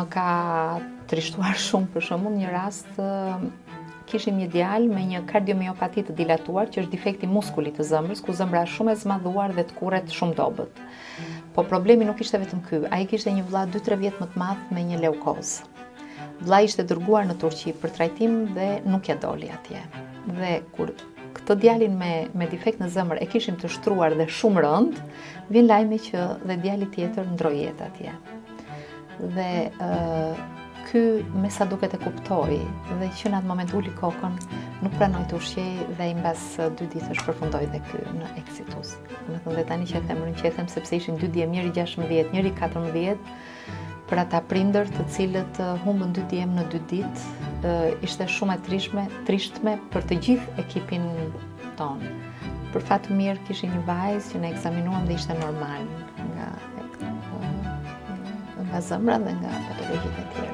Më ka trishtuar shumë, për shembull, një rast kishim një djalë me një kardiomiopati të dilatuar, që është defekti i muskulit të zemrës, ku zemra është shumë e zmadhuar dhe të kurret shumë dobët. Po problemi nuk ishte vetëm ky, ai kishte një vëlla 2-3 vjet më të madh me një leukozë. Vëllai ishte dërguar në Turqi për trajtim dhe nuk ja doli atje. Dhe kur këtë djalin me defekt në zemër e kishim të shtruar dhe shumë rënd, vjen lajmi që dhe djali tjetër ndroi jetë atje. Dhe ky me sa duket e kuptoi dhe që në atë moment uli kokën, nuk pranoi të ushqej dhe i mbas 2 ditësh përfundoi dhe ky në eksitus. Domethënë dhe tani që e them sepse ishin 2 djem, njëri 16, njëri 14, për ata prindër të cilët humbën 2 djem në 2 ditë, ishte shumë e trishtme për të gjithë ekipin tonë. Për fat të mirë kishte një vajzë që ne ekzaminuam dhe ishte normal nga zemra dhe nga patologjitë e tjera.